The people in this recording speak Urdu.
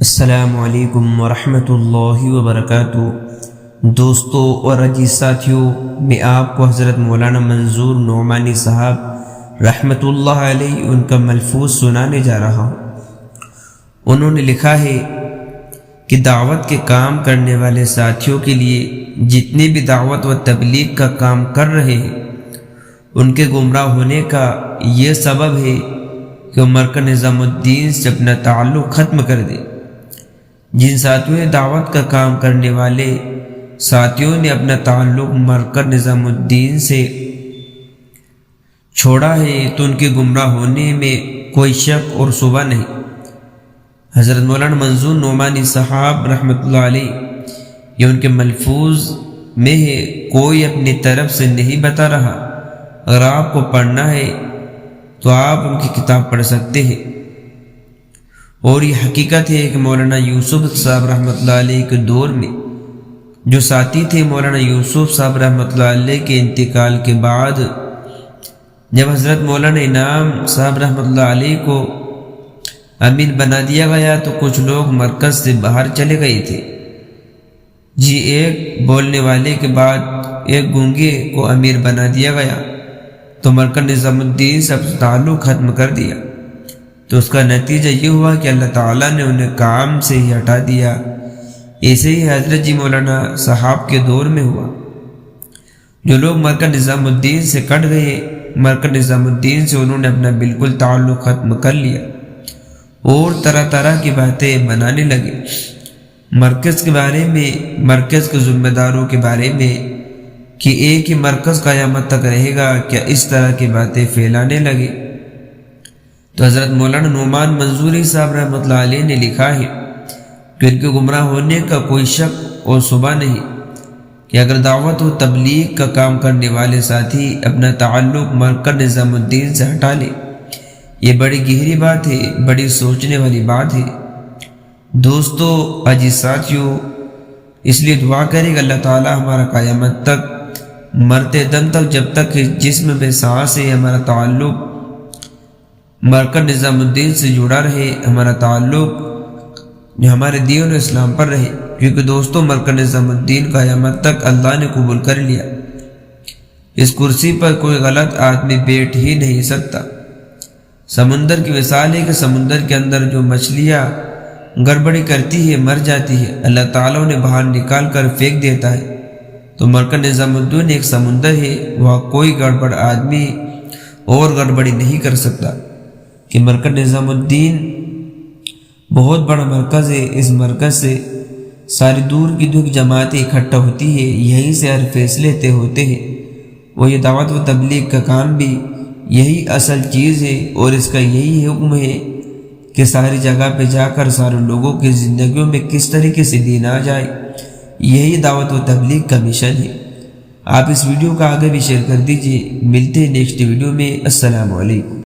السلام علیکم ورحمۃ اللہ وبرکاتہ۔ دوستو اور عزیز ساتھیوں، میں آپ کو حضرت مولانا منظور نعمانی صاحب رحمۃ اللہ علیہ ان کا ملفوظ سنانے جا رہا ہوں۔ انہوں نے لکھا ہے کہ دعوت کے کام کرنے والے ساتھیوں کے لیے جتنے بھی دعوت و تبلیغ کا کام کر رہے ہیں، ان کے گمراہ ہونے کا یہ سبب ہے کہ وہ مرکز نظام الدین سے اپنا تعلق ختم کر دے۔ جن ساتھیوں نے دعوت کا کام کرنے والے ساتھیوں نے اپنا تعلق مرکز نظام الدین سے چھوڑا ہے تو ان کے گمراہ ہونے میں کوئی شک اور شبہ نہیں۔ حضرت مولانا منظور نعمانی صاحب رحمۃ اللہ علیہ یہ ان کے ملفوظ میں ہے، کوئی اپنی طرف سے نہیں بتا رہا۔ اگر آپ کو پڑھنا ہے تو آپ ان کی کتاب پڑھ سکتے ہیں۔ اور یہ حقیقت ہے کہ مولانا یوسف صاحب رحمۃ اللہ علیہ کے دور میں جو ساتھی تھے، مولانا یوسف صاحب رحمۃ اللہ علیہ کے انتقال کے بعد جب حضرت مولانا انعام صاحب رحمۃ اللہ علیہ کو امیر بنا دیا گیا تو کچھ لوگ مرکز سے باہر چلے گئے تھے۔ ایک بولنے والے کے بعد ایک گونگے کو امیر بنا دیا گیا تو مرکز نظام الدین سے تعلق ختم کر دیا، تو اس کا نتیجہ یہ ہوا کہ اللہ تعالیٰ نے انہیں کام سے ہی ہٹا دیا۔ ایسے ہی حضرت مولانا صاحب کے دور میں ہوا۔ جو لوگ مرکز نظام الدین سے کٹ گئے، مرکز نظام الدین سے انہوں نے اپنا بالکل تعلق ختم کر لیا اور طرح طرح کی باتیں بنانے لگے۔ مرکز کے بارے میں، مرکز کے ذمہ داروں کے بارے میں کہ ایک ہی مرکز قیامت تک رہے گا، کیا اس طرح کی باتیں پھیلانے لگے۔ تو حضرت مولانا نعمان منظوری صاحب رحمۃ اللہ علیہ نے لکھا ہے کہ ان کے گمراہ ہونے کا کوئی شک اور شبہ نہیں کہ اگر دعوت و تبلیغ کا کام کرنے والے ساتھی اپنا تعلق مرکز نظام الدین سے ہٹا لے، یہ بڑی گہری بات ہے، بڑی سوچنے والی بات ہے۔ دوستو، عزیز ساتھیوں، اس لیے دعا کرے کہ اللہ تعالیٰ ہمارا قیامت تک، مرتے دم تک، جب تک کہ جسم میں سانس ہے، ہمارا تعلق مرکز نظام الدین سے جڑا رہے، ہمارا تعلق ہمارے دین و اسلام پر رہے، کیونکہ دوستو مرکز نظام الدین قیامت تک اللہ نے قبول کر لیا۔ اس کرسی پر کوئی غلط آدمی بیٹھ ہی نہیں سکتا۔ سمندر کی مثال ہے کہ سمندر کے اندر جو مچھلیاں گڑبڑی کرتی ہے، مر جاتی ہے، اللہ تعالیٰ نے باہر نکال کر پھینک دیتا ہے۔ تو مرکز نظام الدین ایک سمندر ہے، وہاں کوئی گڑبڑ آدمی اور گڑبڑی نہیں کر سکتا، کہ مرکز نظام الدین بہت بڑا مرکز ہے۔ اس مرکز سے ساری دور کی دور جماعتیں اکٹھا ہوتی ہے، یہیں سے ہر فیصلے طے ہوتے ہیں۔ وہ یہ دعوت و تبلیغ کا کام بھی یہی اصل چیز ہے، اور اس کا یہی حکم ہے کہ ساری جگہ پہ جا کر سارے لوگوں کی زندگیوں میں کس طریقے سے دین آ جائے، یہی دعوت و تبلیغ کا مشن ہے۔ آپ اس ویڈیو کا آگے بھی شیئر کر دیجئے۔ ملتے ہیں نیکسٹ ویڈیو میں۔ السلام علیکم۔